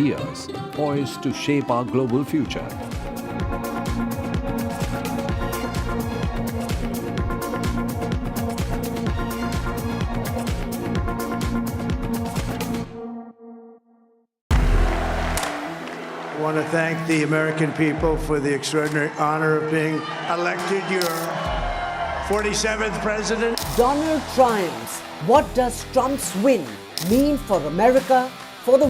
ideas poised to shape our global future. I want to thank the American people for the extraordinary honor of being elected your 47th president. Donald triumphs. What does Trump's win mean for America, for the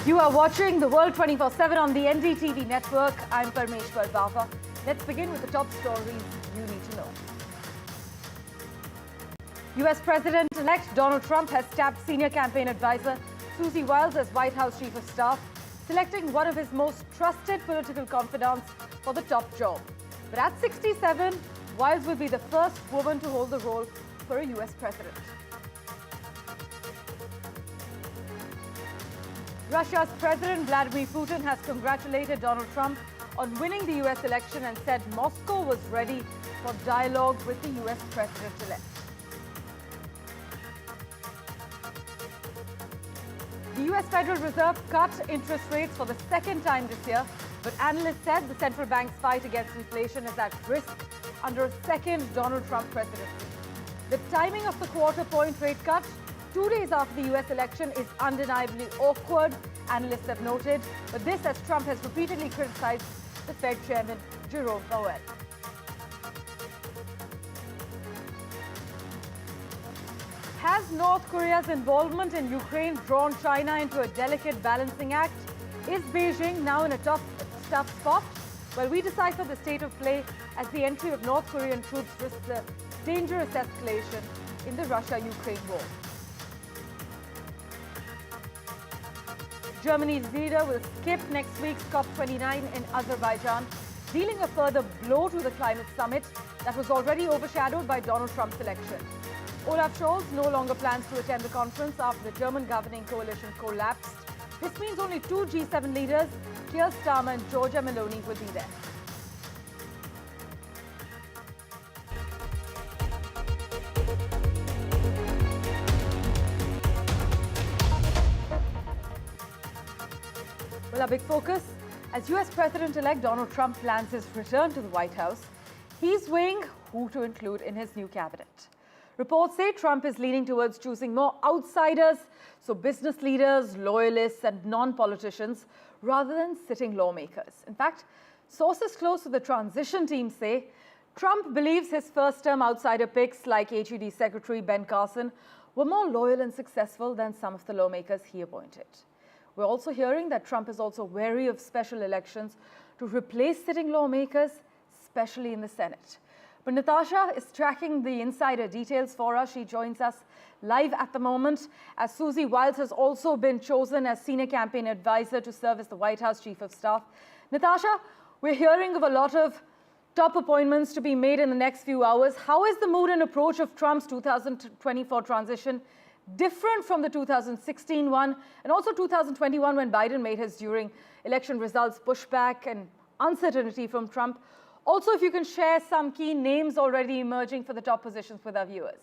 You are watching The World 24/7 on the NDTV network. I'm Parmeshwar Bava. Let's begin with the top stories you need to know. US President-elect Donald Trump has tapped senior campaign advisor Susie Wiles as White House Chief of Staff, selecting one of his most trusted political confidants for the top job. But at 67, Wiles will be the first woman to hold the role for a US president. Russia's President Vladimir Putin has congratulated Donald Trump on winning the US election and said Moscow was ready for dialogue with the US president-elect. The US Federal Reserve cut interest rates for the second time this year, but analysts said the central bank's fight against inflation is at risk under a second Donald Trump presidency. The timing of the quarter-point rate cut 2 days after the US election is undeniably awkward, analysts have noted, but this as Trump has repeatedly criticized the Fed chairman, Jerome Powell. Has North Korea's involvement in Ukraine drawn China into a delicate balancing act? Is Beijing now in a tough spot? Well, we decipher the state of play as the entry of North Korean troops risks a dangerous escalation in the Russia-Ukraine war. Germany's leader will skip next week's COP29 in Azerbaijan, dealing a further blow to the climate summit that was already overshadowed by Donald Trump's election. Olaf Scholz no longer plans to attend the conference after the German governing coalition collapsed. This means only two G7 leaders, Keir Starmer and Giorgia Meloni, will be there. Well, our big focus, as US President-elect Donald Trump plans his return to the White House, he's weighing who to include in his new cabinet. Reports say Trump is leaning towards choosing more outsiders, so business leaders, loyalists, and non-politicians, rather than sitting lawmakers. In fact, sources close to the transition team say Trump believes his first-term outsider picks like HED Secretary Ben Carson were more loyal and successful than some of the lawmakers he appointed. We're also hearing that Trump is also wary of special elections to replace sitting lawmakers, especially in the Senate. But Natasha is tracking the insider details for us. She joins us live at the moment, as Susie Wiles has also been chosen as senior campaign advisor to serve as the White House Chief of Staff. Natasha, we're hearing of a lot of top appointments to be made in the next few hours. How is the mood and approach of Trump's 2024 transition different from the 2016 one and also 2021 when Biden made his during election results pushback and uncertainty from Trump? Also, if you can share some key names already emerging for the top positions with our viewers.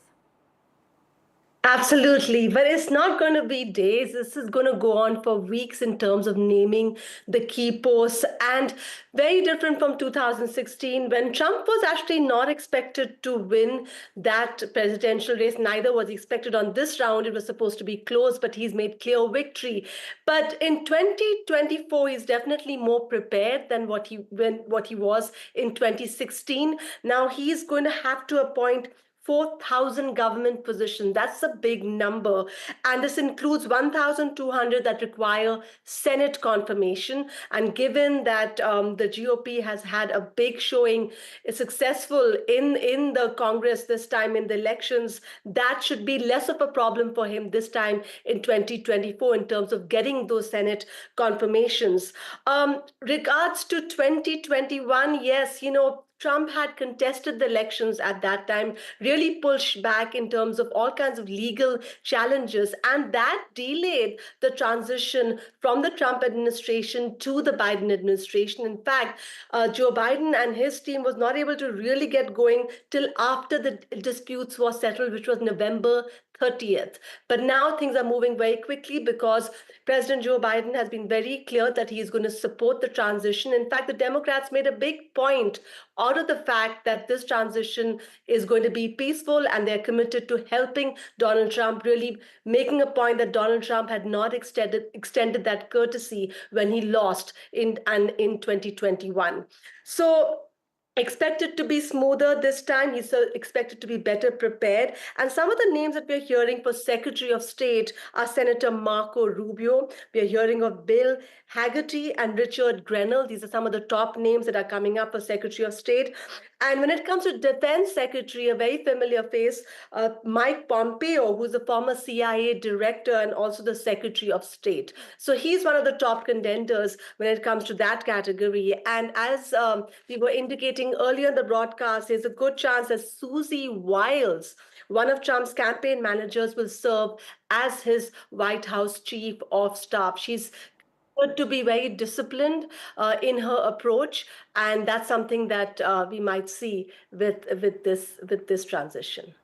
Absolutely, but it's not going to be days. This is going to go on for weeks in terms of naming the key posts, and very different from 2016 when Trump was actually not expected to win that presidential race. Neither was expected on this round. It was supposed to be close, but he's made clear victory. But in 2024, he's definitely more prepared than what he was in 2016. Now he's going to have to appoint 4,000 government positions. That's a big number. And this includes 1,200 that require Senate confirmation. And given that the GOP has had a big showing, successful in the Congress this time in the elections, that should be less of a problem for him this time in 2024 in terms of getting those Senate confirmations. Regards to 2021, yes, Trump had contested the elections at that time, really pushed back in terms of all kinds of legal challenges, and that delayed the transition from the Trump administration to the Biden administration. In fact, Joe Biden and his team was not able to really get going till after the disputes were settled, which was November 30th. But now things are moving very quickly because President Joe Biden has been very clear that he is going to support the transition. In fact, the Democrats made a big point out of the fact that this transition is going to be peaceful, and they're committed to helping Donald Trump, really making a point that Donald Trump had not extended that courtesy when he lost in 2021. So expected to be smoother this time. He's expected to be better prepared. And some of the names that we're hearing for Secretary of State are Senator Marco Rubio. We're hearing of Bill Hagerty and Richard Grenell. These are some of the top names that are coming up for Secretary of State. And when it comes to Defense Secretary, a very familiar face, Mike Pompeo, who's a former CIA director and also the Secretary of State. So he's one of the top contenders when it comes to that category. And as we were indicating earlier in the broadcast, there's a good chance that Susie Wiles, one of Trump's campaign managers, will serve as his White House chief of staff. She's to be very disciplined in her approach, and that's something that we might see with this transition.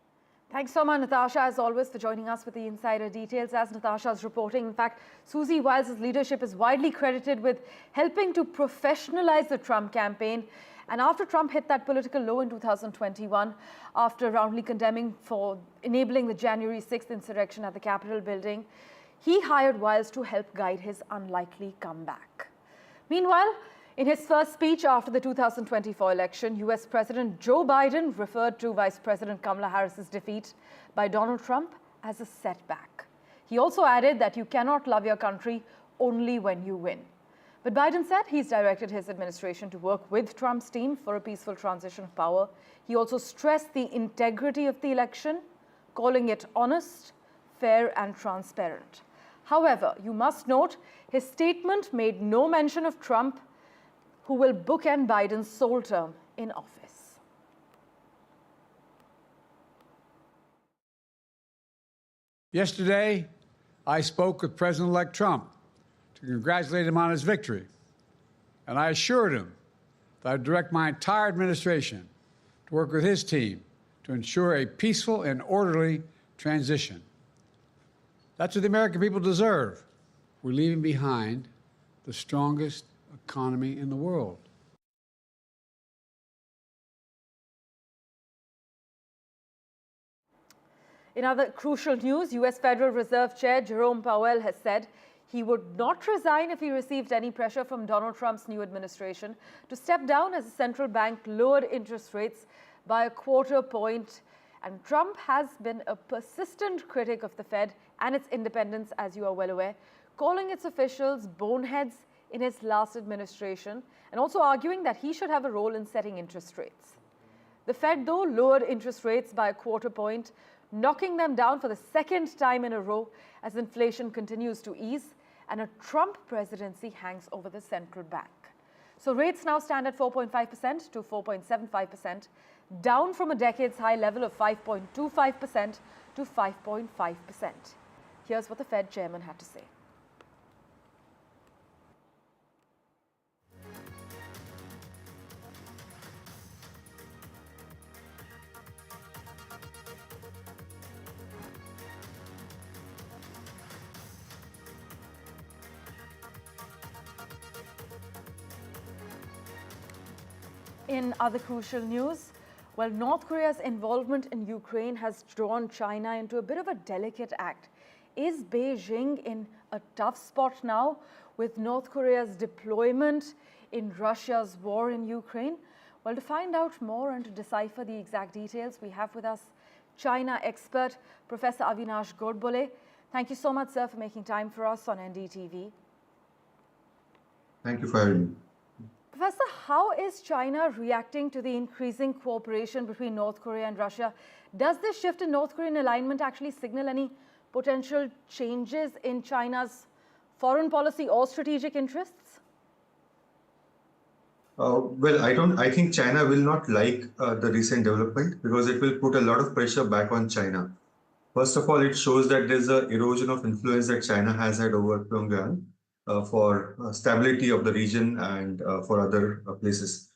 Thanks so much, Natasha, as always, for joining us with the insider details. As Natasha's reporting, in fact, Susie Wiles' leadership is widely credited with helping to professionalize the Trump campaign. And after Trump hit that political low in 2021, after roundly condemning for enabling the January 6th insurrection at the Capitol building, he hired Wiles to help guide his unlikely comeback. Meanwhile, in his first speech after the 2024 election, US President Joe Biden referred to Vice President Kamala Harris's defeat by Donald Trump as a setback. He also added that you cannot love your country only when you win. But Biden said he's directed his administration to work with Trump's team for a peaceful transition of power. He also stressed the integrity of the election, calling it honest, fair, and transparent. However, you must note his statement made no mention of Trump, who will bookend Biden's sole term in office. Yesterday, I spoke with President-elect Trump to congratulate him on his victory, and I assured him that I would direct my entire administration to work with his team to ensure a peaceful and orderly transition. That's what the American people deserve. We're leaving behind the strongest economy in the world. In other crucial news, US Federal Reserve Chair Jerome Powell has said he would not resign if he received any pressure from Donald Trump's new administration to step down as the central bank lowered interest rates by 1/4 point. And Trump has been a persistent critic of the Fed and its independence, as you are well aware, calling its officials boneheads in his last administration, and also arguing that he should have a role in setting interest rates. The Fed, though, lowered interest rates by 1/4 point, knocking them down for the second time in a row as inflation continues to ease and a Trump presidency hangs over the central bank. So rates now stand at 4.5% to 4.75%, down from a decade's high level of 5.25% to 5.5%. Here's what the Fed chairman had to say. In other crucial news, well, North Korea's involvement in Ukraine has drawn China into a bit of a delicate act. Is Beijing in a tough spot now with North Korea's deployment in Russia's war in Ukraine? Well, to find out more and to decipher the exact details, we have with us China expert, Professor Avinash Godbole. Thank you so much, sir, for making time for us on NDTV. Thank you for having me. Professor, how is China reacting to the increasing cooperation between North Korea and Russia? Does this shift in North Korean alignment actually signal any potential changes in China's foreign policy or strategic interests? Well, I think China will not like the recent development because it will put a lot of pressure back on China. First of all, it shows that there's an erosion of influence that China has had over Pyongyang for stability of the region and for other places.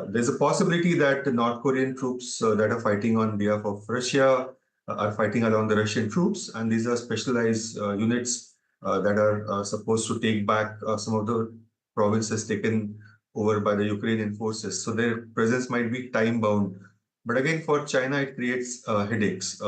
There's a possibility that the North Korean troops that are fighting on behalf of Russia are fighting along the Russian troops, and these are specialized units that are supposed to take back some of the provinces taken over by the Ukrainian forces. So their presence might be time bound. But again, for China, it creates headaches.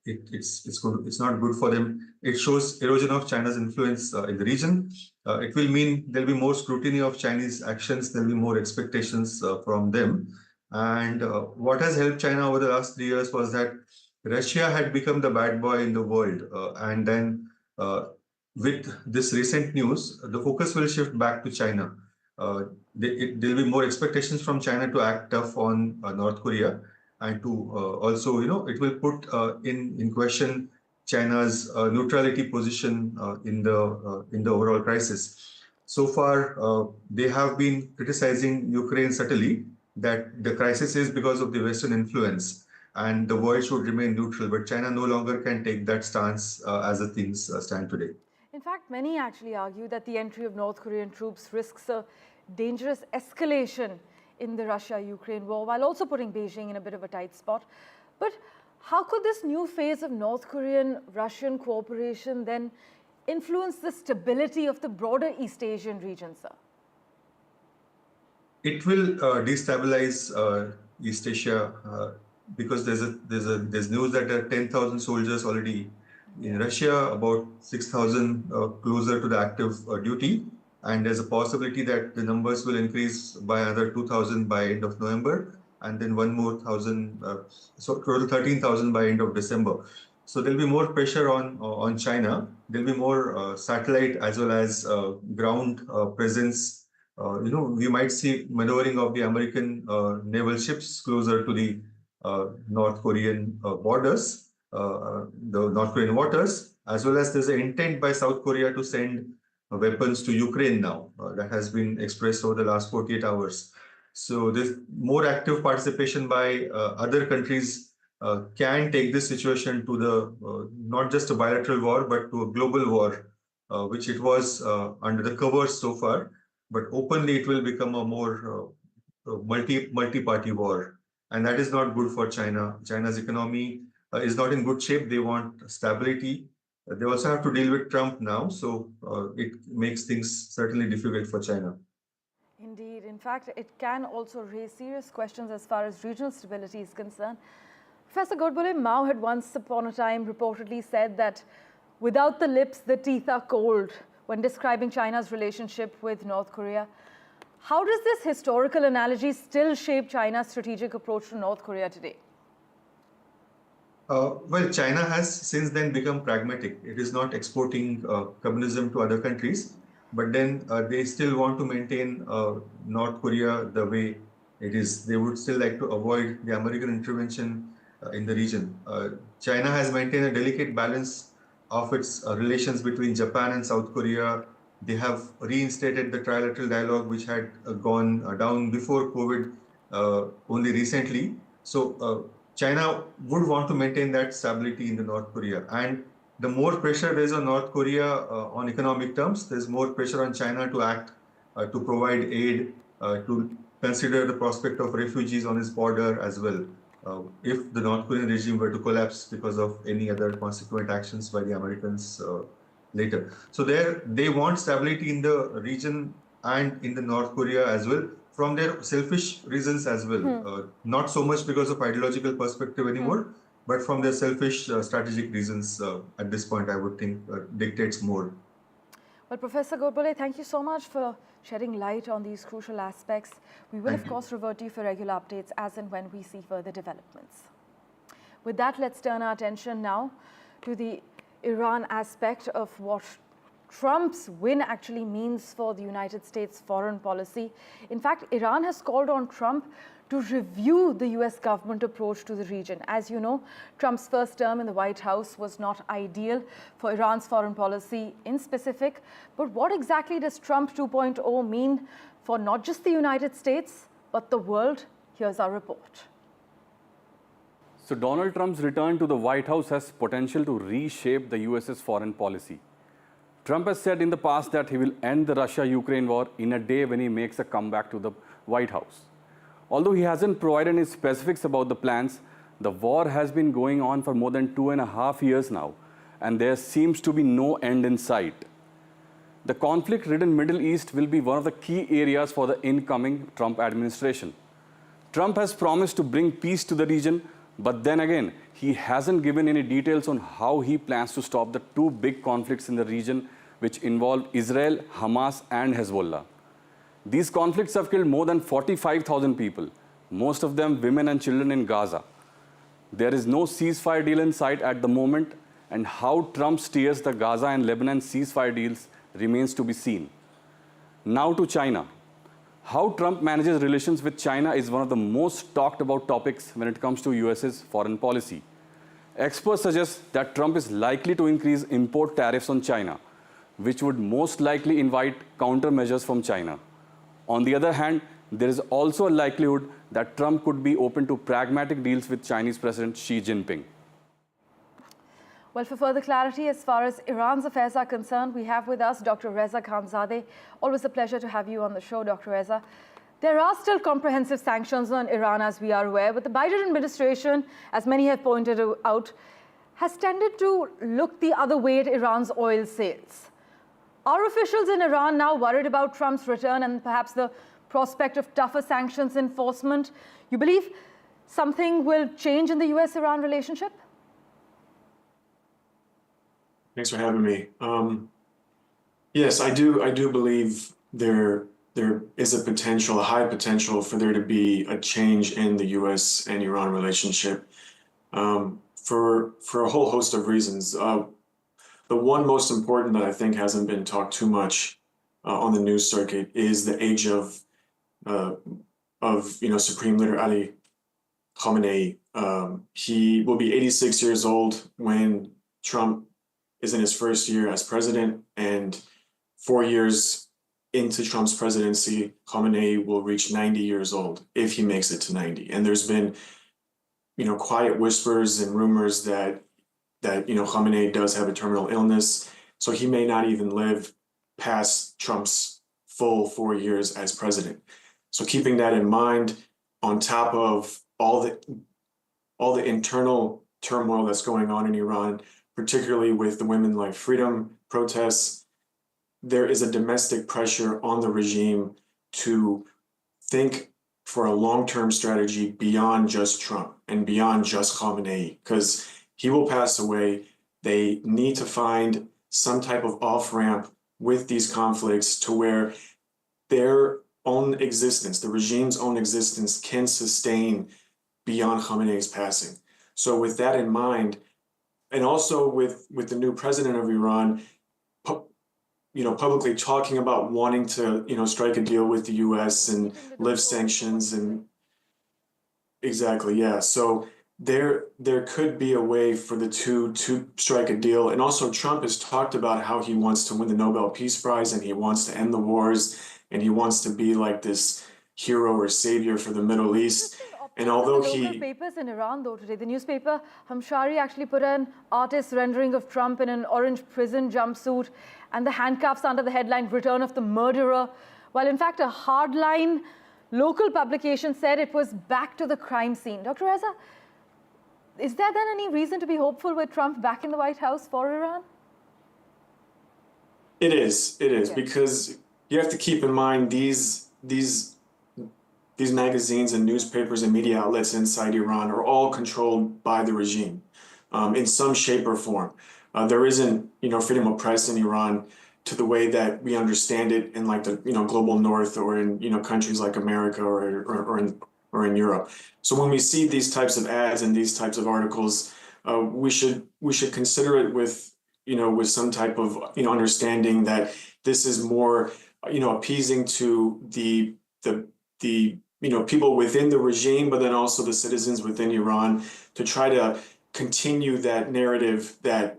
It's not good for them. It shows erosion of China's influence in the region. It will mean there'll be more scrutiny of Chinese actions. There'll be more expectations from them. And what has helped China over the last 3 years was that Russia had become the bad boy in the world, and then with this recent news, the focus will shift back to China. There'll be more expectations from China to act tough on North Korea, and to also, it will put in question China's neutrality position in the overall crisis. So far, they have been criticizing Ukraine subtly that the crisis is because of the Western influence and the world should remain neutral. But China no longer can take that stance as the things stand today. In fact, many actually argue that the entry of North Korean troops risks a dangerous escalation in the Russia-Ukraine war, while also putting Beijing in a bit of a tight spot. But how could this new phase of North Korean-Russian cooperation then influence the stability of the broader East Asian region, sir? It will destabilize East Asia because there's news that there are 10,000 soldiers already in Russia, about 6,000 closer to the active duty, and there's a possibility that the numbers will increase by another 2,000 by end of November, and then one more 1,000, so total 13,000 by end of December. So there'll be more pressure on China. There'll be more satellite as well as ground presence. We might see maneuvering of the American naval ships closer to the North Korean borders, the North Korean waters, as well as there's an intent by South Korea to send weapons to Ukraine now. That has been expressed over the last 48 hours. So there's more active participation by other countries can take this situation to the not just a bilateral war, but to a global war, which it was under the covers so far. But openly, it will become a more multi-party war, and that is not good for China. China's economy is not in good shape. They want stability. They also have to deal with Trump now, so it makes things certainly difficult for China. Indeed. In fact, it can also raise serious questions as far as regional stability is concerned. Professor Godbole, Mao had once upon a time reportedly said that without the lips, the teeth are cold when describing China's relationship with North Korea. How does this historical analogy still shape China's strategic approach to North Korea today? Well, China has since then become pragmatic. It is not exporting communism to other countries, but then they still want to maintain North Korea the way it is. They would still like to avoid the American intervention in the region. China has maintained a delicate balance of its relations between Japan and South Korea. They have reinstated the trilateral dialogue, which had gone down before COVID only recently. So China would want to maintain that stability in the North Korea. And the more pressure there is on North Korea on economic terms, there's more pressure on China to act, to provide aid, to consider the prospect of refugees on its border as well. If the North Korean regime were to collapse because of any other consequent actions by the Americans later. So they want stability in the region and in the North Korea as well, from their selfish reasons as well. Not so much because of ideological perspective anymore, but from their selfish strategic reasons at this point, I would think dictates more. Well, Professor Godbole, thank you so much for shedding light on these crucial aspects. We will, of course, revert to you for regular updates as and when we see further developments. With that, let's turn our attention now to the Iran aspect of what Trump's win actually means for the United States foreign policy. In fact, Iran has called on Trump to review the US government approach to the region. As you know, Trump's first term in the White House was not ideal for Iran's foreign policy in specific. But what exactly does Trump 2.0 mean for not just the United States, but the world. Here's our report. So Donald Trump's return to the White House has potential to reshape the US's foreign policy. Trump has said in the past that he will end the Russia-Ukraine war in a day when he makes a comeback to the White House. Although he hasn't provided any specifics about the plans, the war has been going on for more than 2.5 years now, and there seems to be no end in sight. The conflict-ridden Middle East will be one of the key areas for the incoming Trump administration. Trump has promised to bring peace to the region, but then again, he hasn't given any details on how he plans to stop the two big conflicts in the region which involve Israel, Hamas, and Hezbollah. These conflicts have killed more than 45,000 people, most of them women and children in Gaza. There is no ceasefire deal in sight at the moment, and how Trump steers the Gaza and Lebanon ceasefire deals remains to be seen. Now to China. How Trump manages relations with China is one of the most talked about topics when it comes to US's foreign policy. Experts suggest that Trump is likely to increase import tariffs on China, which would most likely invite countermeasures from China. On the other hand, there is also a likelihood that Trump could be open to pragmatic deals with Chinese President Xi Jinping. Well, for further clarity as far as Iran's affairs are concerned, we have with us Dr. Reza Khanzadeh. Always a pleasure to have you on the show, Dr. Reza. There are still comprehensive sanctions on Iran, as we are aware, but the Biden administration, as many have pointed out, has tended to look the other way at Iran's oil sales. Are officials in Iran now worried about Trump's return and perhaps the prospect of tougher sanctions enforcement? You believe something will change in the US-Iran relationship? Thanks for having me. Yes, I do believe there is a high potential for there to be a change in the U.S. and Iran relationship for a whole host of reasons. The one most important that I think hasn't been talked too much on the news circuit is the age of Supreme Leader Ali Khamenei. He will be 86 years old when Trump is in his first year as president, and 4 years into Trump's presidency, Khamenei will reach 90 years old if he makes it to 90. And there's been, quiet whispers and rumors that Khamenei does have a terminal illness, so he may not even live past Trump's full 4 years as president. So keeping that in mind, on top of all the internal turmoil that's going on in Iran, particularly with the Women Life Freedom protests, there is a domestic pressure on the regime to think for a long-term strategy beyond just Trump and beyond just Khamenei, because he will pass away. They need to find some type of off-ramp with these conflicts to where their own existence, the regime's own existence, can sustain beyond Khamenei's passing. So with that in mind, and also with the new president of Iran, publicly talking about wanting to, strike a deal with the U.S. and lift sanctions and exactly, yeah. So there could be a way for the two to strike a deal. And also Trump has talked about how he wants to win the Nobel Peace Prize and he wants to end the wars and he wants to be like this hero or savior for the Middle East. And although local papers in Iran, though, today, the newspaper Hamshari actually put an artist's rendering of Trump in an orange prison jumpsuit and the handcuffs under the headline, "Return of the Murderer," while in fact a hardline local publication said it was back to the crime scene. Dr. Reza, is there then any reason to be hopeful with Trump back in the White House for Iran? It is, because you have to keep in mind these magazines and newspapers and media outlets inside Iran are all controlled by the regime in some shape or form. There isn't, freedom of press in Iran to the way that we understand it in like the, global north or in, countries like America or in Europe. So when we see these types of ads and these types of articles, we should consider it with, with some type of, understanding that this is more, appeasing to the people within the regime, but then also the citizens within Iran to try to continue that narrative that,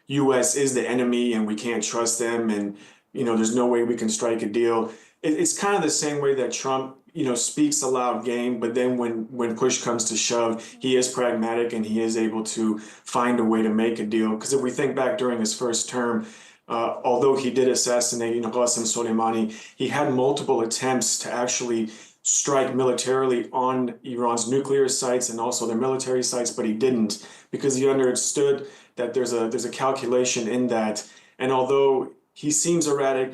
U.S. is the enemy and we can't trust them. And there's no way we can strike a deal. It's kind of the same way that Trump, speaks a loud game, but then when push comes to shove, he is pragmatic and he is able to find a way to make a deal. Because if we think back during his first term, although he did assassinate, Qasem Soleimani, he had multiple attempts to actually strike militarily on Iran's nuclear sites and also their military sites, but he didn't because he understood that there's a calculation in that. And although he seems erratic,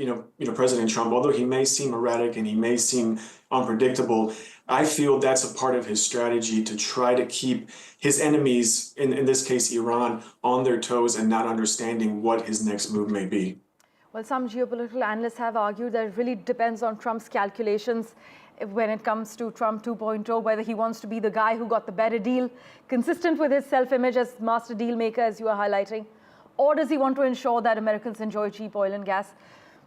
President Trump, although he may seem erratic and he may seem unpredictable, I feel that's a part of his strategy to try to keep his enemies, in this case Iran, on their toes and not understanding what his next move may be. Well, some geopolitical analysts have argued that it really depends on Trump's calculations when it comes to Trump 2.0, whether he wants to be the guy who got the better deal, consistent with his self-image as master deal maker, as you are highlighting, or does he want to ensure that Americans enjoy cheap oil and gas?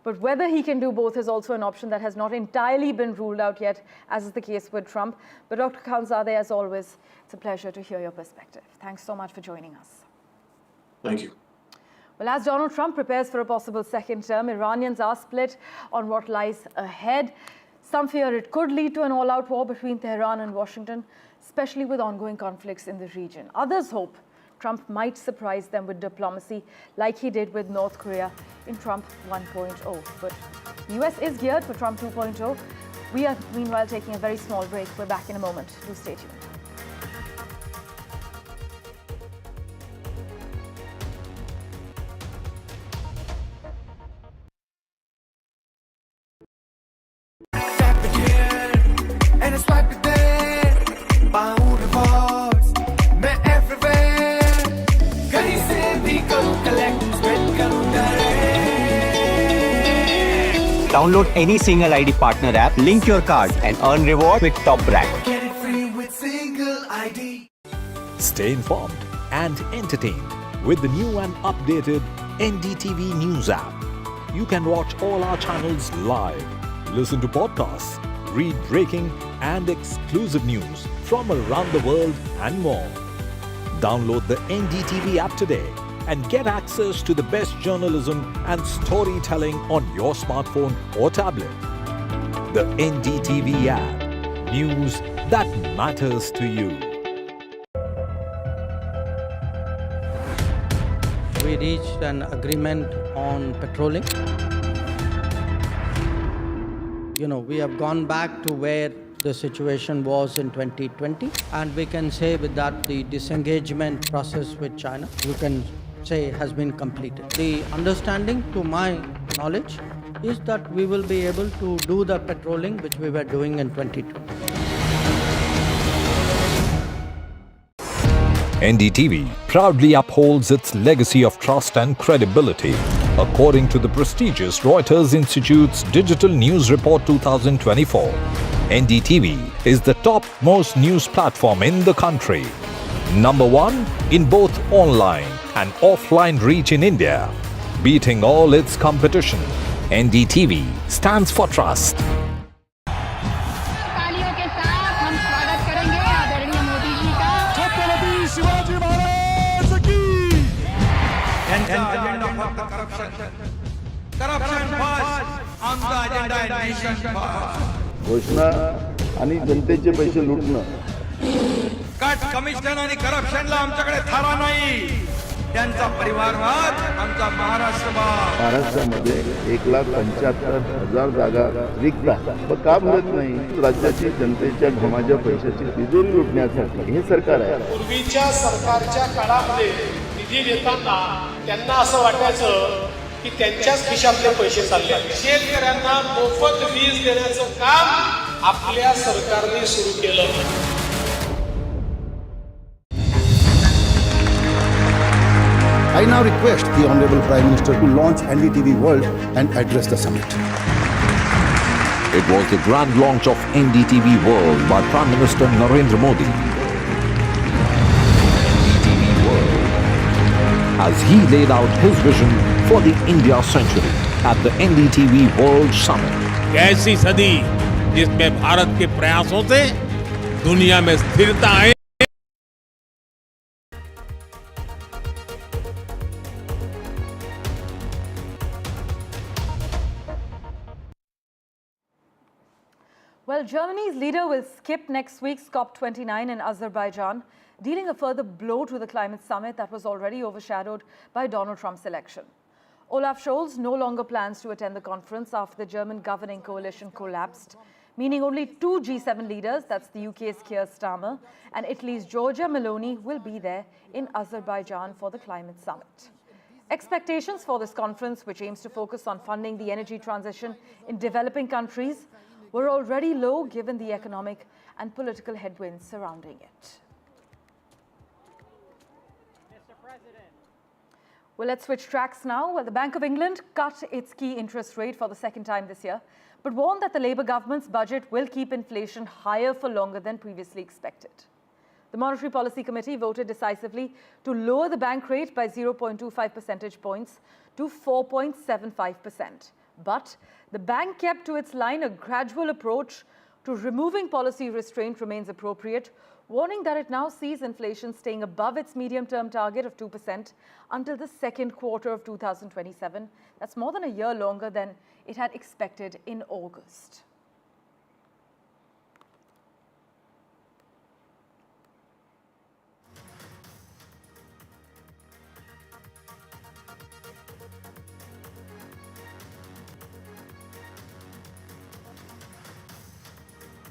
But whether he can do both is also an option that has not entirely been ruled out yet, as is the case with Trump. But Dr. Khanzadeh, as always, it's a pleasure to hear your perspective. Thanks so much for joining us. Thank you. Well, as Donald Trump prepares for a possible second term, Iranians are split on what lies ahead. Some fear it could lead to an all-out war between Tehran and Washington, especially with ongoing conflicts in the region. Others hope Trump might surprise them with diplomacy like he did with North Korea in Trump 1.0. But the US is geared for Trump 2.0. We are meanwhile taking a very small break. We're back in a moment. Do stay tuned. Download any single ID partner app, link your card and earn reward with top brand. Get it free with single ID. Stay informed and entertained with the new and updated NDTV News app. You can watch all our channels live, listen to podcasts, read breaking and exclusive news from around the world and more. Download the NDTV app today and get access to the best journalism and storytelling on your smartphone or tablet. The NDTV app. News that matters to you. We reached an agreement on petroling. We have gone back to where the situation was in 2020, and we can say with that the disengagement process with China, you can say, has been completed. The understanding, to my knowledge, is that we will be able to do the patrolling which we were doing in 2020. NDTV proudly upholds its legacy of trust and credibility. According to the prestigious Reuters Institute's Digital News Report 2024, NDTV is the topmost news platform in the country. Number 1 in both online and offline reach in India. Beating all its competition, NDTV stands for trust. घोषणा आणि जनतेचे पैसे लुटणं, cut commission आणि करप्शनला आमच्याकडे थारा नाही. त्यांचा परिवारवाद आमचा महाराष्ट्रामध्ये 1,75,000 जागा रिक्त आहेत. मग का भरत नाही? राज्याची जनतेच्या घमाच्या पैशाची तिजोरी लुटण्यासाठी हे सरकार आहे. पूर्वीच्या सरकारच्या काळामध्ये निधी देताना त्यांना असं वाटायचं की त्यांच्याच खिशातले पैसे चालले. शेतकऱ्यांना मोफत वीज देण्याचं काम आपल्या सरकारने सुरू केलं. I now request the Honorable Prime Minister to launch NDTV World and address the summit. It was the grand launch of NDTV World by Prime Minister Narendra Modi. NDTV World, as he laid out his vision for the India century at the NDTV World Summit. कैसी सदी जिसमें भारत के प्रयासों से दुनिया में स्थिरता आए. Well, Germany's leader will skip next week's COP29 in Azerbaijan, dealing a further blow to the climate summit that was already overshadowed by Donald Trump's election. Olaf Scholz no longer plans to attend the conference after the German governing coalition collapsed, meaning only two G7 leaders, that's the UK's Keir Starmer and Italy's Giorgia Meloni, will be there in Azerbaijan for the climate summit. Expectations for this conference, which aims to focus on funding the energy transition in developing countries, were already low given the economic and political headwinds surrounding it. Well, let's switch tracks now. Well, the Bank of England cut its key interest rate for the second time this year, but warned that the Labour government's budget will keep inflation higher for longer than previously expected. The Monetary Policy Committee voted decisively to lower the bank rate by 0.25 percentage points to 4.75%. But the bank kept to its line. A gradual approach to removing policy restraint remains appropriate, warning that it now sees inflation staying above its medium-term target of 2% until the second quarter of 2027. That's more than a year longer than it had expected in August.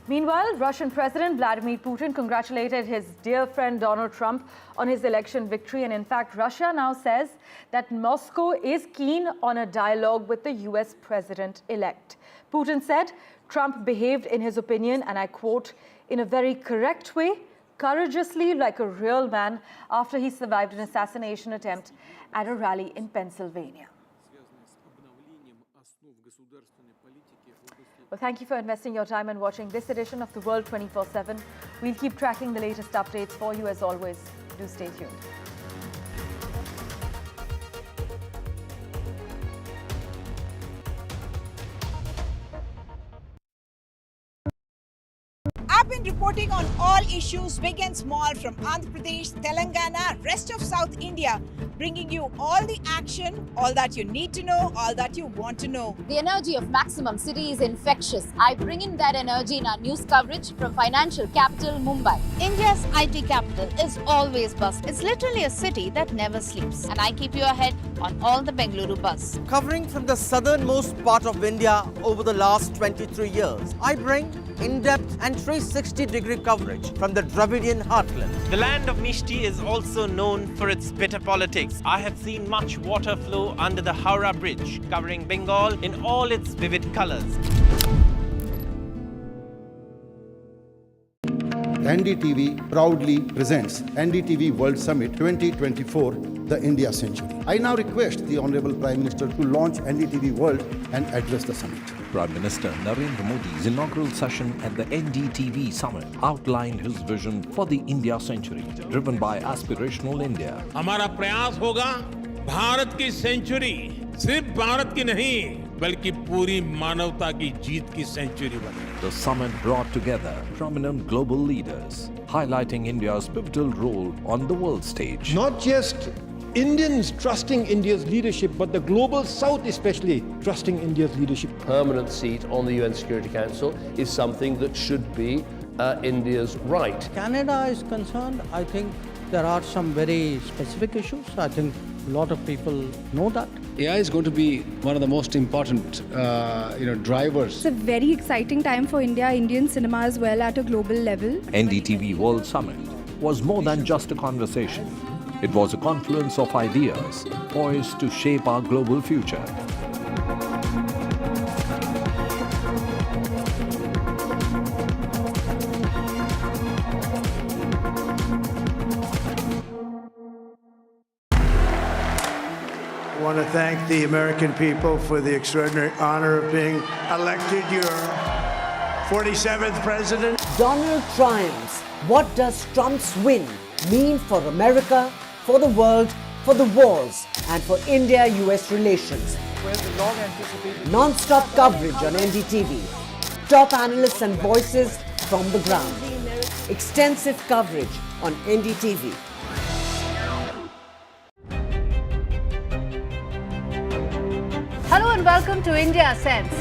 Meanwhile, Russian President Vladimir Putin congratulated his dear friend Donald Trump on his election victory. And in fact, Russia now says that Moscow is keen on a dialogue with the US president-elect. Putin said Trump behaved, in his opinion, and I quote, in a very correct way, courageously like a real man, after he survived an assassination attempt at a rally in Pennsylvania. Well, thank you for investing your time and watching this edition of The World 24/7. We'll keep tracking the latest updates for you as always. Do stay tuned. I've been reporting on all issues, big and small, from Andhra Pradesh, Telangana, rest of South India, bringing you all the action, all that you need to know, all that you want to know. The energy of Maximum City is infectious. I bring in that energy in our news coverage from financial capital, Mumbai. India's IT capital is always buzz. It's literally a city that never sleeps. And I keep you ahead on all the Bengaluru buzz. Covering from the southernmost part of India over the last 23 years, I bring in-depth and 360-degree coverage from the Dravidian heartland. The land of Mishti is also known for its bitter politics. I have seen much water flow under the Howrah Bridge, covering Bengal in all its vivid colors. NDTV proudly presents NDTV World Summit 2024, the India Century. I now request the Honorable Prime Minister to launch NDTV World and address the summit. Prime Minister Narendra Modi's inaugural session at the NDTV Summit outlined his vision for the India Century, driven by aspirational India. हमारा प्रयास होगा भारत की century सिर्फ भारत की नहीं बल्कि पूरी मानवता की जीत की सेंचुरी बने. The summit brought together prominent global leaders, highlighting India's pivotal role on the world stage. Not just Indians trusting India's leadership, but the global South especially trusting India's leadership. Permanent seat on the UN Security Council is something that should be India's right. Canada is concerned, I think there are some very specific issues. I think a lot of people know that. AI is going to be one of the most important, drivers. It's a very exciting time for India, Indian cinema as well at a global level. NDTV World Summit was more than just a conversation. It was a confluence of ideas poised to shape our global future. I want to thank the American people for the extraordinary honor of being elected your 47th president. Donald triumphs. What does Trump's win mean for America, for the world, for the wars, and for India-US relations? Non-stop coverage on NDTV. Top analysts and voices from the ground. Extensive coverage on NDTV. Hello and welcome to India Sense.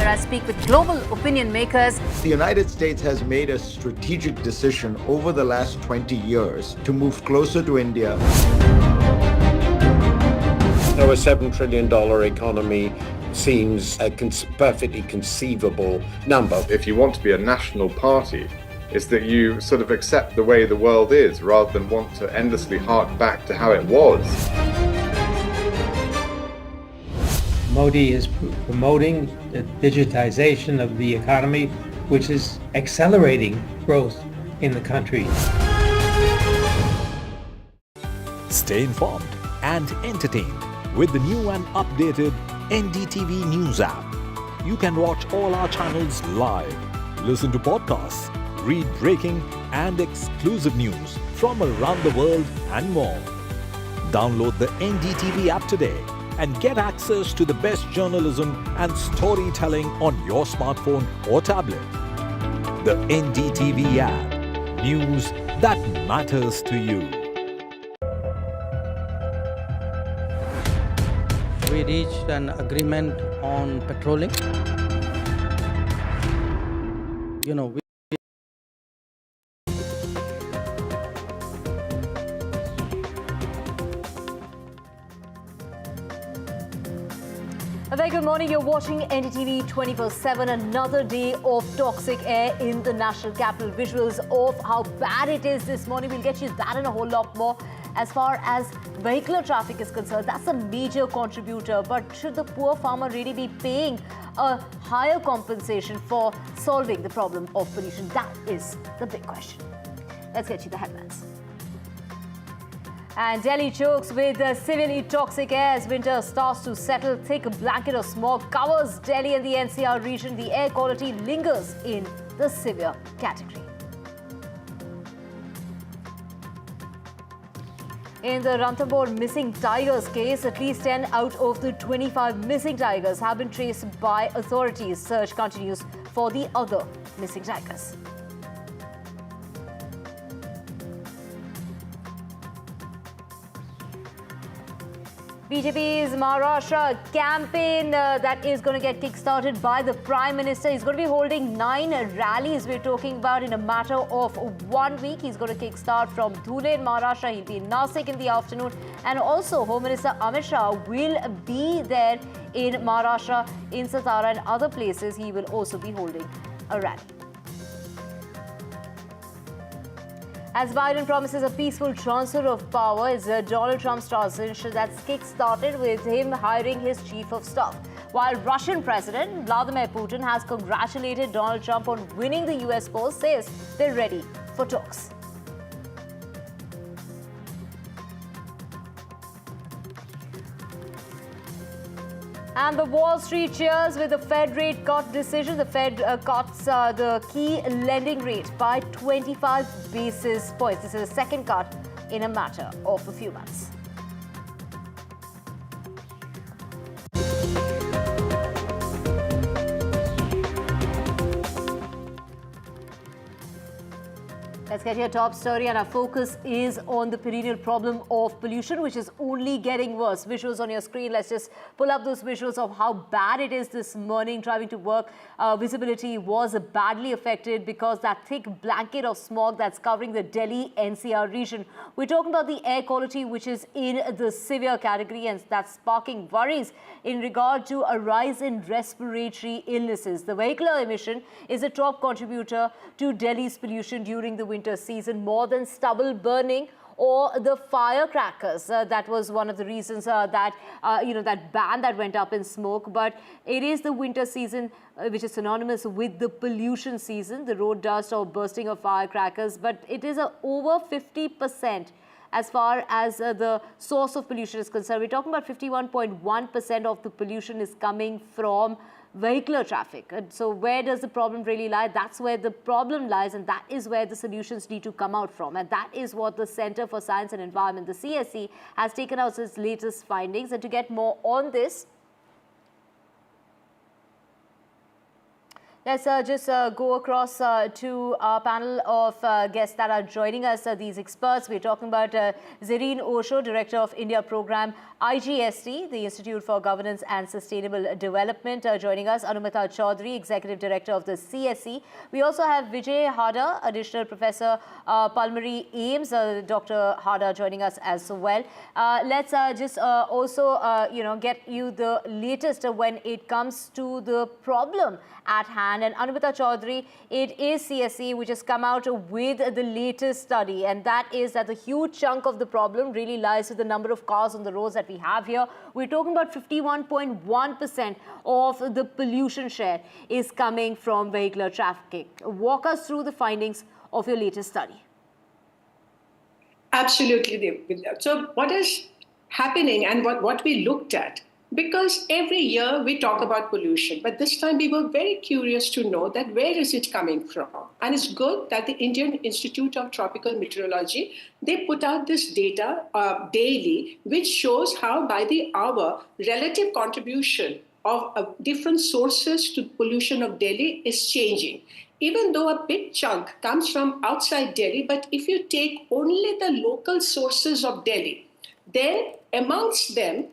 where I speak with global opinion makers. The United States has made a strategic decision over the last 20 years to move closer to India. A $7 trillion economy seems a perfectly conceivable number. If you want to be a national party, it's that you sort of accept the way the world is rather than want to endlessly hark back to how it was. Modi is promoting the digitization of the economy, which is accelerating growth in the country. Stay informed and entertained with the new and updated NDTV News app. You can watch all our channels live, listen to podcasts, read breaking and exclusive news from around the world and more. Download the NDTV app today and get access to the best journalism and storytelling on your smartphone or tablet. The NDTV app. News that matters to you. We reached an agreement on patrolling. A very good morning. You're watching NDTV 24/7. Another day of toxic air in the national capital. Visuals of how bad it is this morning. We'll get you that and a whole lot more. As far as vehicular traffic is concerned, that's a major contributor. But should the poor farmer really be paying a higher compensation for solving the problem of pollution? That is the big question. Let's get you the headlines. And Delhi chokes with severely toxic air as winter starts to settle. Thick blanket of smog covers Delhi and the NCR region. The air quality lingers in the severe category. In the Ranthambore missing tigers case, at least 10 out of the 25 missing tigers have been traced by authorities. Search continues for the other missing tigers. BJP's Maharashtra campaign that is going to get kick-started by the Prime Minister. He's going to be holding 9 rallies we're talking about in a matter of 1 week. He's going to kick-start from Dhule in Maharashtra. He'll be in Nasik in the afternoon. And also Home Minister Amit Shah will be there in Maharashtra, in Satara and other places. He will also be holding a rally. As Biden promises a peaceful transfer of power, it's Donald Trump's transition that's kick-started with him hiring his chief of staff. While Russian President Vladimir Putin has congratulated Donald Trump on winning the US polls, says they're ready for talks. And the Wall Street cheers with the Fed rate cut decision. The Fed cuts the key lending rate by 25 basis points. This is the second cut in a matter of a few months. Let's get your top story, and our focus is on the perennial problem of pollution, which is only getting worse. Visuals on your screen. Let's just pull up those visuals of how bad it is this morning driving to work. Visibility was badly affected because that thick blanket of smog that's covering the Delhi NCR region. We're talking about the air quality, which is in the severe category, and that's sparking worries in regard to a rise in respiratory illnesses. The vehicular emission is a top contributor to Delhi's pollution during the winter season, more than stubble burning or the firecrackers. That was one of the reasons that ban that went up in smoke. But it is the winter season which is synonymous with the pollution season, the road dust or bursting of firecrackers. But it is over 50% as far as the source of pollution is concerned. We're talking about 51.1% of the pollution is coming from vehicular traffic. So where does the problem really lie? That's where the problem lies, and that is where the solutions need to come out from. And that is what the Center for Science and Environment, the CSE, has taken out its latest findings. And to get more on this, Let's just go across to our panel of guests that are joining us, these experts. We're talking about Zerreen Osho, Director of India Program, IGST, the Institute for Governance and Sustainable Development, joining us. Anumita Chaudhary, Executive Director of the CSE. We also have Vijay Hada, Additional Professor, Pulmonary AIMS, Dr. Hada joining us as well. Let's just also, get you the latest when it comes to the problem at hand. And Anumita Chaudhary, it is CSE which has come out with the latest study, and that is that the huge chunk of the problem really lies with the number of cars on the roads that we have here. We're talking about 51.1% of the pollution share is coming from vehicular traffic. Walk us through the findings of your latest study. Absolutely. So what is happening and what we looked at, because every year we talk about pollution, but this time we were very curious to know that where is it coming from? And it's good that the Indian Institute of Tropical Meteorology, they put out this data daily, which shows how by the hour relative contribution of different sources to pollution of Delhi is changing. Even though a big chunk comes from outside Delhi, but if you take only the local sources of Delhi, then amongst them,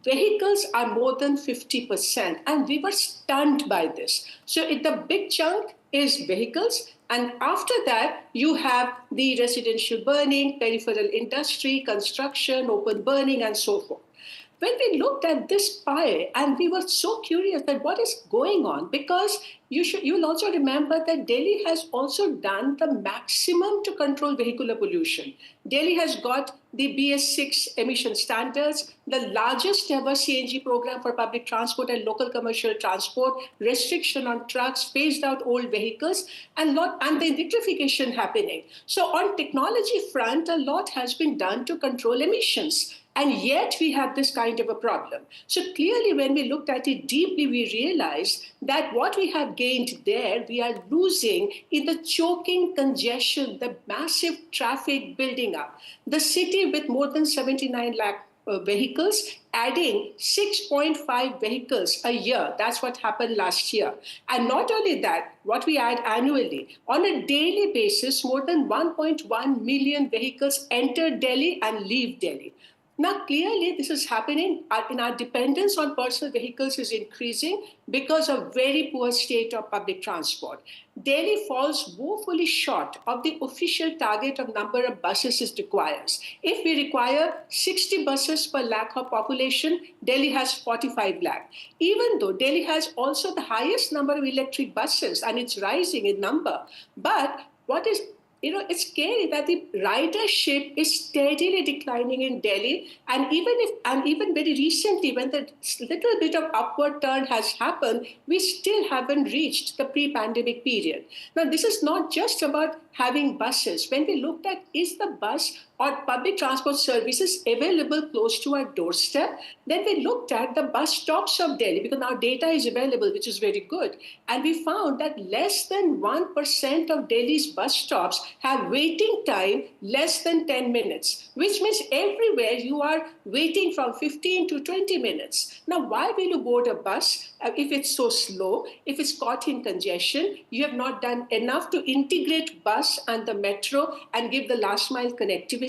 vehicles are more than 50%, and we were stunned by this. So the big chunk is vehicles, and after that, you have the residential burning, peripheral industry, construction, open burning, and so forth. When we looked at this pie, and we were so curious that what is going on, because you'll also remember that Delhi has also done the maximum to control vehicular pollution. Delhi has got the BS6 emission standards, the largest ever CNG program for public transport and local commercial transport, restriction on trucks, phased out old vehicles, and the electrification happening. So on technology front, a lot has been done to control emissions. And yet we have this kind of a problem. So clearly, when we looked at it deeply, we realized that what we have gained there, we are losing in the choking congestion, the massive traffic building up. The city with more than 79 lakh vehicles, adding 6.5 vehicles a year. That's what happened last year. And not only that, what we add annually, on a daily basis, more than 1.1 million vehicles enter Delhi and leave Delhi. Now, clearly, this is happening, and our dependence on personal vehicles is increasing because of very poor state of public transport. Delhi falls woefully short of the official target of number of buses it requires. If we require 60 buses per lakh of population, Delhi has 45 lakh. Even though Delhi has also the highest number of electric buses, and it's rising in number, but what is it's scary that the ridership is steadily declining in Delhi, and even very recently, when the little bit of upward turn has happened, we still haven't reached the pre-pandemic period. Now, this is not just about having buses. When we looked at is the bus or public transport services available close to our doorstep, then we looked at the bus stops of Delhi, because now data is available, which is very good. And we found that less than 1% of Delhi's bus stops have waiting time less than 10 minutes, which means everywhere you are waiting from 15 to 20 minutes. Now, why will you board a bus if it's so slow, if it's caught in congestion? You have not done enough to integrate bus and the metro and give the last mile connectivity.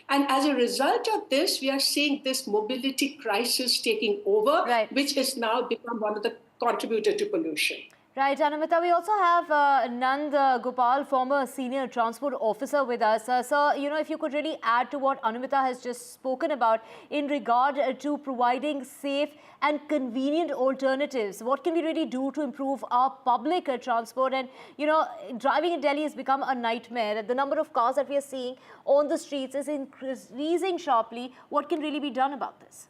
And as a result of this, we are seeing this mobility crisis taking over, which has now become one of the contributors to pollution. Right, Anumita, we also have Nand Gopal, former senior transport officer with us. So, if you could really add to what Anumita has just spoken about in regard to providing safe and convenient alternatives. What can we really do to improve our public transport? And, driving in Delhi has become a nightmare. The number of cars that we are seeing on the streets is increasing sharply. What can really be done about this?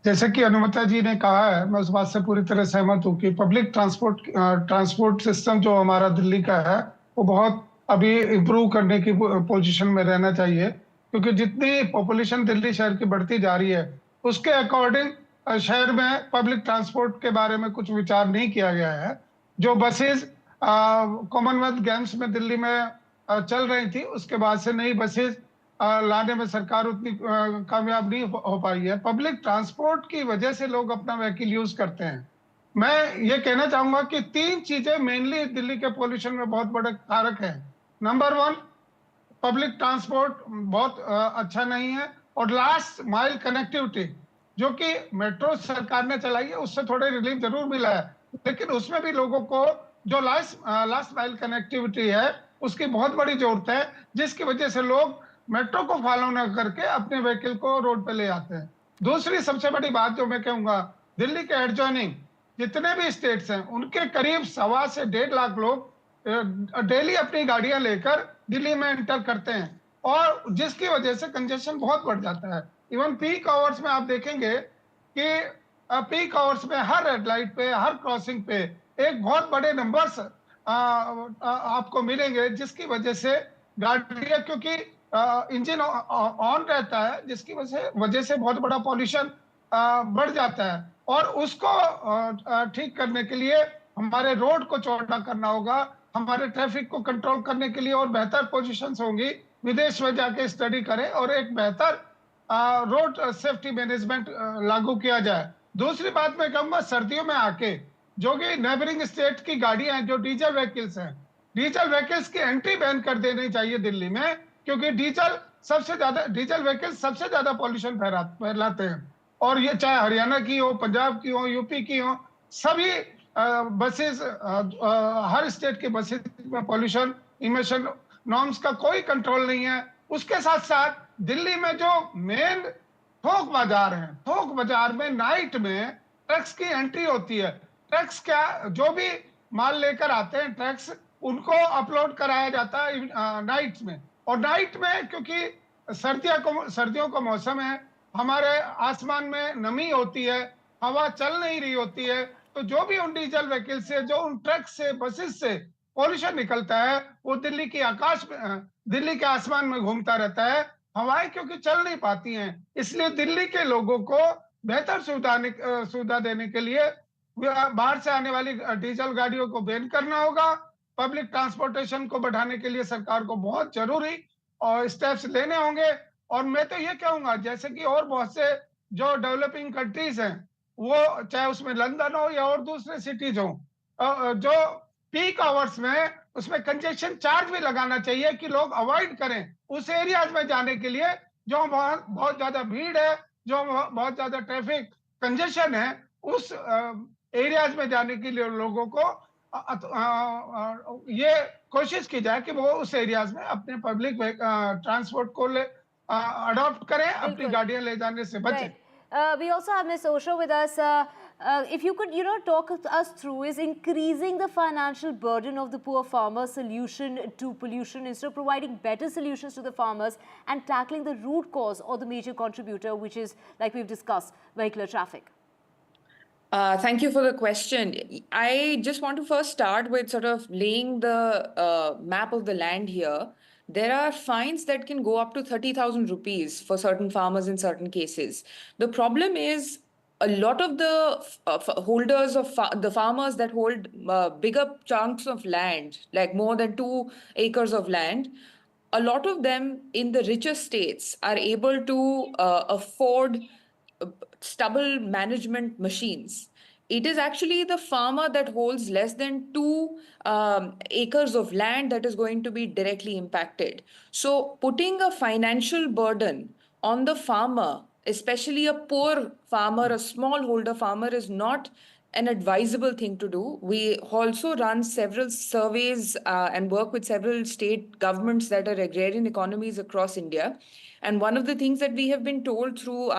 जैसे कि अनुमिता जी ने कहा है, मैं उस बात से पूरी तरह सहमत हूँ कि पब्लिक ट्रांसपोर्ट सिस्टम जो हमारा दिल्ली का है, वो बहुत अभी इम्प्रूव करने की पोजीशन में रहना चाहिए, क्योंकि जितनी पॉपुलेशन दिल्ली शहर की बढ़ती जा रही है, उसके अकॉर्डिंग शहर में पब्लिक ट्रांसपोर्ट के बारे में कुछ विचार नहीं किया गया है। जो बसेस कॉमनवेल्थ गेम्स में दिल्ली में चल रही थी, उसके बाद से नई बसेस लाने में सरकार उतनी कामयाब नहीं हो पाई है। पब्लिक ट्रांसपोर्ट की वजह से लोग अपना व्हीकल यूज करते हैं, मैं ये कहना चाहूंगा कि 3 चीजें मेनली दिल्ली के पोल्यूशन में बहुत बड़े कारक हैं। नंबर 1, पब्लिक ट्रांसपोर्ट बहुत अच्छा नहीं है, और लास्ट माइल कनेक्टिविटी जो कि मेट्रो सरकार ने चलाई है उससे थोड़े रिलीफ जरूर मिला है, लेकिन उसमें भी लोगों को जो लास्ट माइल कनेक्टिविटी है उसकी बहुत बड़ी जरूरत है, जिसकी वजह से लोग मेट्रो को फॉलो न करके अपने व्हीकल को रोड पे ले आते हैं। दूसरी सबसे बड़ी बात जो मैं कहूंगा, दिल्ली के एडजॉइनिंग जितने भी स्टेट्स हैं उनके करीब 1.25 से 1.5 लाख लोग डेली अपनी गाड़ियां लेकर दिल्ली में एंटर करते हैं, और जिसकी वजह से कंजेशन बहुत बढ़ जाता है। इवन पीक आवर्स में आप देखेंगे कि पीक आवर्स में हर रेड लाइट पे, हर क्रॉसिंग पे एक बहुत बड़े नंबर्स आपको मिलेंगे, जिसकी वजह से गाड़ियां, क्योंकि इंजन ऑन रहता है, जिसकी वजह से बहुत बड़ा पॉल्यूशन बढ़ जाता है, और उसको ठीक करने के लिए हमारे रोड को चौड़ा करना होगा, हमारे ट्रैफिक को कंट्रोल करने के लिए और बेहतर पोजीशंस होंगी। विदेश में जाके स्टडी करें और एक बेहतर रोड सेफ्टी मैनेजमेंट लागू किया जाए। दूसरी बात मैं कहूंगा, सर्दियों में आके जो कि नेबरिंग स्टेट की गाड़ियां हैं, जो डीजल व्हीकल्स हैं, डीजल व्हीकल्स की एंट्री बैन कर देनी चाहिए दिल्ली में, क्योंकि डीजल व्हीकल्स सबसे ज्यादा पॉल्यूशन फैलाते हैं। और ये चाहे हरियाणा की हो, पंजाब की हो, यूपी की हो, सभी बसेस, हर स्टेट के बसेस में पॉल्यूशन इमिशन नॉर्म्स का कोई कंट्रोल नहीं है। उसके साथ साथ दिल्ली में जो मेन थोक बाजार है, थोक बाजार में नाइट में ट्रक्स की एंट्री होती है। ट्रक्स क्या, जो भी माल लेकर आते हैं ट्रक्स, उनको अपलोड कराया जाता है नाइट में, और नाइट में क्योंकि सर्दियों का मौसम है, हमारे आसमान में नमी होती है, हवा चल नहीं रही होती है, तो जो भी उन डीजल व्हीकल से, जो उन ट्रक से, बसेस से पॉल्यूशन निकलता है, वो दिल्ली के आसमान में घूमता रहता है। हवाएं क्योंकि चल नहीं पाती हैं, इसलिए दिल्ली के लोगों को बेहतर सुविधा देने के लिए बाहर से आने वाली डीजल गाड़ियों को बैन करना होगा। पब्लिक ट्रांसपोर्टेशन को बढ़ाने के लिए सरकार को बहुत जरूरी और स्टेप्स लेने होंगे। और मैं तो ये कहूंगा, जैसे कि और बहुत से जो डेवलपिंग कंट्रीज हैं, वो चाहे उसमें लंदन हो या और दूसरे सिटीज हो, जो पीक आवर्स में उसमें कंजेशन चार्ज भी लगाना चाहिए कि लोग अवॉइड करें उस एरियाज में जाने के लिए जो बहुत ज्यादा भीड़ है, जो बहुत ज्यादा ट्रैफिक कंजेशन है, उस एरियाज में जाने के लिए लोगों को ये कोशिश की जाए कि वो उस एरियाज में अपने पब्लिक ट्रांसपोर्ट को अडॉप्ट करें, अपनी गाड़ियां ले जाने से बचें। We also have Ms. Osho with us. If you could, talk us through is increasing the financial burden of the poor farmer solution to pollution instead of providing better solutions to the farmers and tackling the root cause or the major contributor, which is, like we've discussed, vehicular traffic. Thank you for the question. I just want to first start with sort of laying the map of the land here. There are fines that can go up to 30,000 rupees for certain farmers in certain cases. The problem is a lot of the holders of the farmers that hold bigger chunks of land, like more than 2 acres of land, a lot of them in the richer states are able to afford stubble management machines. It is actually the farmer that holds less than 2 acres of land that is going to be directly impacted. So putting a financial burden on the farmer, especially a poor farmer, a smallholder farmer, is not an advisable thing to do. We also run several surveys and work with several state governments that are agrarian economies across India. And one of the things that we have been told through our